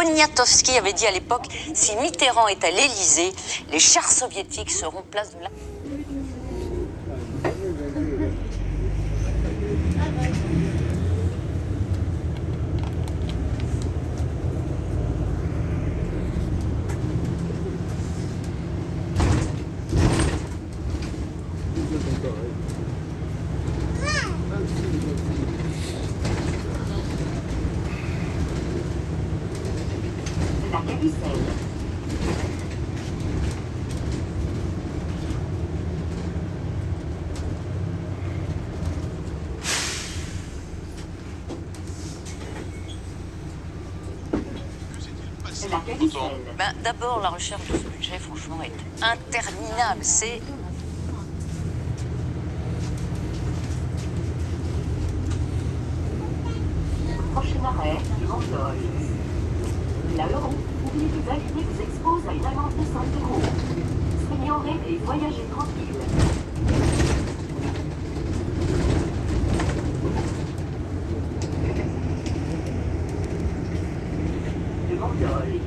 Poniatowski avait dit à l'époque, si Mitterrand est à l'Élysée, les chars soviétiques seront place de la... Ben, d'abord, la recherche de ce budget, franchement, est interminable. C'est... Prochain arrêt, Vendôme. La Laurent, oubliez que valider vous expose à une amende de 5 €. S'ignorer et voyager tranquille. De Vendôme.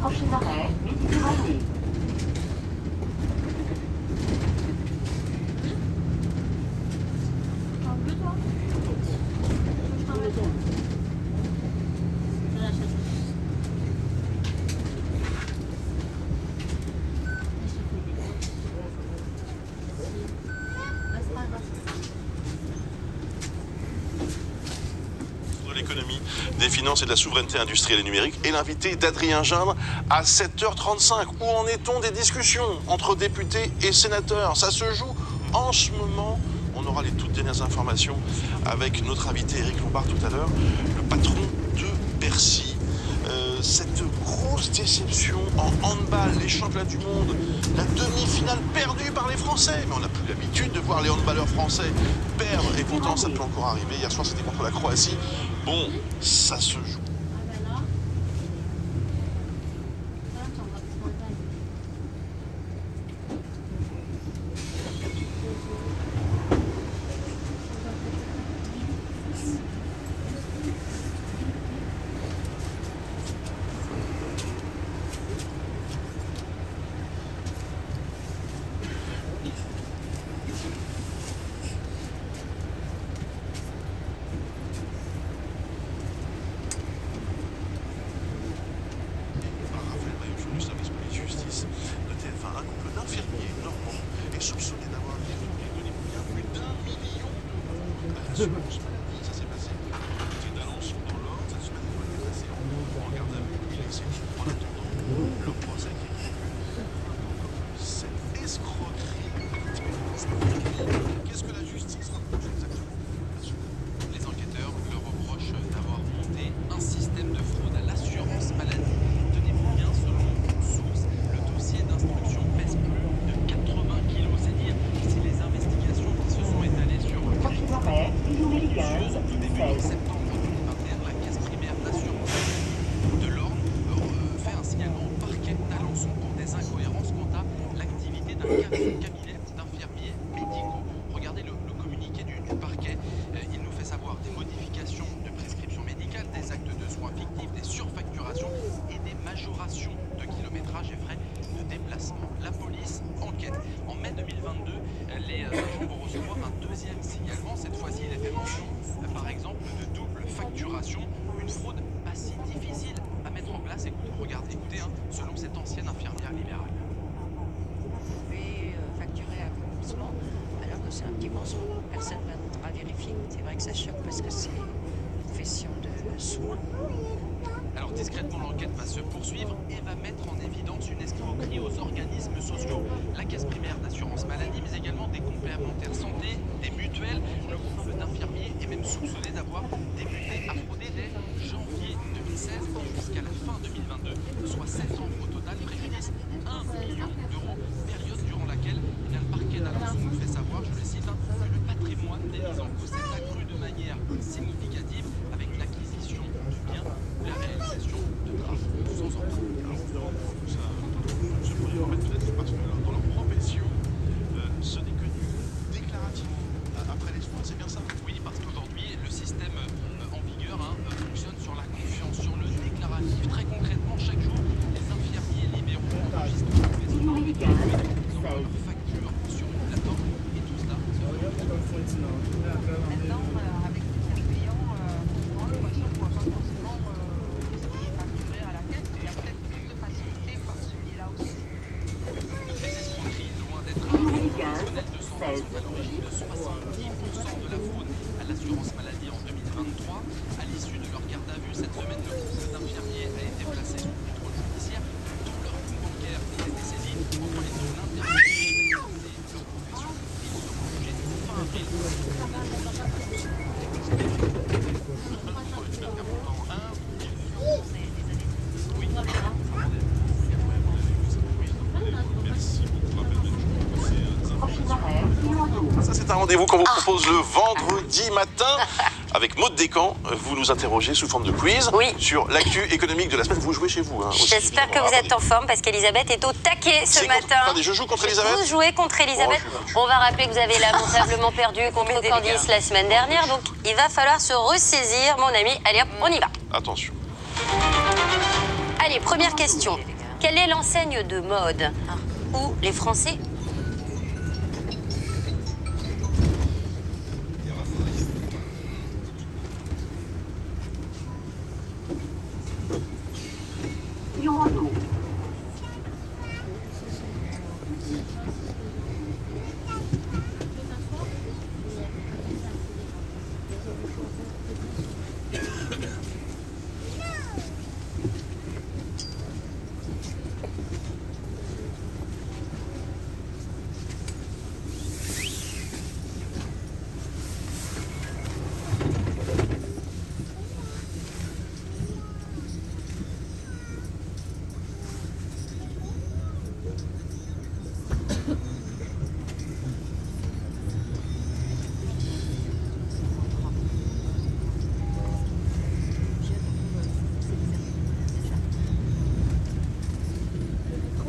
Prochain arrêt, Méditerranée. De l'économie, des finances et de la souveraineté industrielle et numérique et l'invité d'Adrien Gindre à 7h35. Où en est-on des discussions entre députés et sénateurs? Ça se joue en ce moment. On aura les toutes dernières informations avec notre invité Éric Lombard tout à l'heure, le patron de Bercy. Cette grosse déception en handball, les championnats du monde, la demi-finale perdue par les Français. Mais on n'a plus l'habitude de voir les handballeurs français perdre et pourtant ça peut encore arriver. Hier soir c'était contre la Croatie. Bon, ça se joue. Ça s'est passé. Les annonces sont dans l'ordre. Cette semaine, il faut être placé en garde à vue. Il est exécuté en attendant le procès qui est prévu. Cette escroquerie. Qu'est-ce que la justice reproche exactement? Les enquêteurs leur reprochent d'avoir monté un système de fraude à l'assurance maladie. Tenez-vous bien, selon une source, le dossier d'instruction pèse plus de 80 kilos. C'est dire si les investigations qui se sont étalées sur tout début en septembre 2021, la caisse primaire d'assurance de l'Orne fait un signalement au parquet d'Alençon pour des incohérences quant à l'activité d'un cabinet d'infirmiers médicaux. Regardez le communiqué du parquet. Il nous fait savoir des modifications de prescriptions médicales, des actes de soins fictifs, des surfacturations et des majorations de kilométrage et frais de déplacement. La police enquête. En mai 2022, les agents vont recevoir un deuxième signalement. Cette fois-ci, il est fait mention, par exemple, de double facturation, une fraude pas si difficile à mettre en place. Écoutez, selon cette ancienne infirmière libérale. Vous pouvez facturer à commencement alors que c'est un petit mensonge. Personne ne viendra vérifier. C'est vrai que ça choque parce que c'est une profession de soins. Alors discrètement, l'enquête va se poursuivre et va mettre en évidence une escroquerie aux organismes sociaux. La caisse primaire d'assurance maladie, mais également des complémentaires santé, des mutuelles. Le couple d'infirmiers est même soupçonné d'avoir débuté à frauder dès janvier 2016 jusqu'à la fin 2022, soit 7 ans au total, préjudice 1 million d'euros, période durant laquelle le parquet d'Alençon nous fait savoir, je le cite, que le patrimoine des mises en cause s'est accru de manière significative avec l'acquisition du bien ou la réalisation de travaux sans emprunt. Ce produit en fait peut-être parce que dans leur profession, ce n'est que du déclaratif. Après les soins, c'est bien ça? Oui, parce qu'aujourd'hui, le système en vigueur fonctionne sur la confiance, sur le déclaratif. Très concrètement, chaque jour, les infirmiers libéraux enregistrent Ligne médicale, 16. leurs factures sur une plateforme et tout cela se fait. Maintenant, avec le tiers payant, on voit ça, on voit pas forcément ce qui est facturé à la caisse. Il y a peut-être plus de facilité par celui-là aussi. Les escroqueries, loin d'être Ligne médicale, personnels de santé, 16. sont à l'origine de 70% de la fraude à l'assurance maladie en 2023. À l'issue de leur garde à vue, cette semaine, le couple d'infirmiers a été placé sous contrôle judiciaire. Tout leur compte bancaire a été saisi. Entre les deux, l'intermédiaire et leur profession, ils seront jugés fin avril. Prochain arrêt, Lyon. Ça, c'est un rendez-vous qu'on vous propose le vendredi matin. Avec Maud Descamps, vous nous interrogez sous forme de quiz Oui. sur l'actu économique de la semaine. Vous jouez chez vous. Aussi, J'espère que évidemment. vous êtes en forme parce qu'Elisabeth est au taquet ce C'est contre- matin. Attendez, je joue contre Elisabeth. Vous jouez contre Elisabeth. Oh, je suis battu. On va rappeler que vous avez lamentablement perdu contre Candice la semaine dernière. Donc il va falloir se ressaisir, mon ami. Allez hop, on y va. Attention. Allez, première question. Quelle est l'enseigne de mode où les Français... Lyon.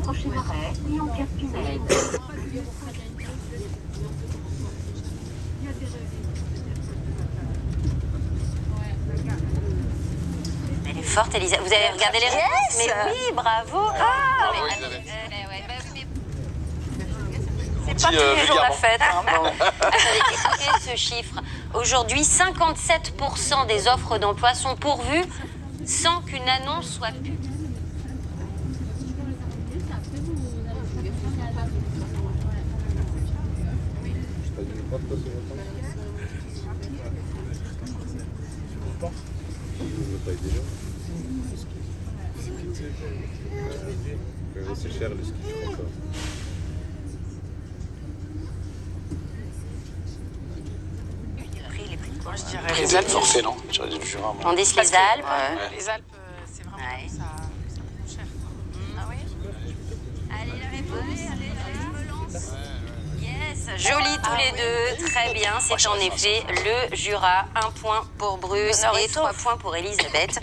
Prochain arrêt, Lyon-Cap-Tunnel. Elle est forte, Elisabeth. Vous avez regardé les réponses? Mais oui, bravo. Ah, mais- c'est pas tous les jours la fête. Hein. Bon. Attendez, écoutez ce chiffre. Aujourd'hui, 57% des offres d'emploi sont pourvues sans qu'une annonce soit publiée. C'est cher le ski, je crois pas. Moi, je dirais Les Alpes, forfait, non? Je dirais du Jura, moi. On dit les Alpes. Les Alpes, c'est vraiment Ouais. ça coûte cher. Ah oui. Allez, la réponse. Allez, je me lance. Yes, joli tous les deux, très bien. C'est en effet le Jura. 1 point pour Bruce et 3 points pour Elisabeth.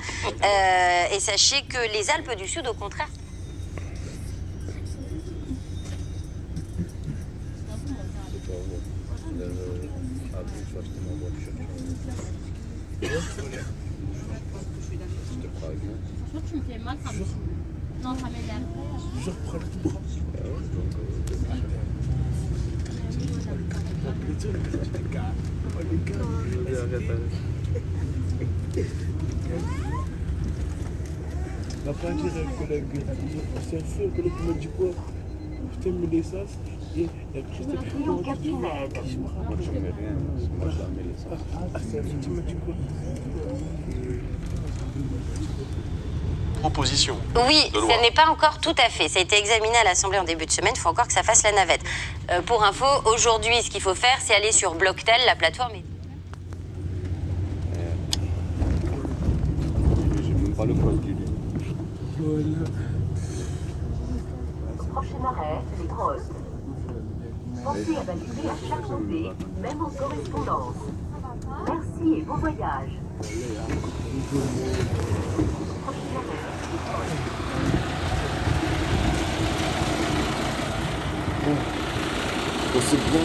Et sachez que les Alpes du Sud, au contraire, Tu vas acheter ma voiture. Je te crois avec moi. Franchement, tu me fais mal, ça me... Non, ça m'énerve. Ah ouais, donc, La fin de un collègue, c'est un feu, un collègue qui m'a dit quoi? Putain, me l'essence. Et Christophe, Lyon-Cap-Tunnel. moi je mets rien, moi je la mets les c'est un feu, tu m'as dit quoi? opposition. Oui, de loi. ce n'est pas encore tout à fait. Ça a été examiné à l'Assemblée en début de semaine. Il faut encore que ça fasse la navette. Pour info, aujourd'hui, ce qu'il faut faire, c'est aller sur Blocktel, la plateforme. J'ai même pas le code du lit. Prochain arrêt, les Grosses. Pensez à valider à chaque montée, même en correspondance. Merci et bon voyage. Prochain arrêt, les Grosses. C'est bon.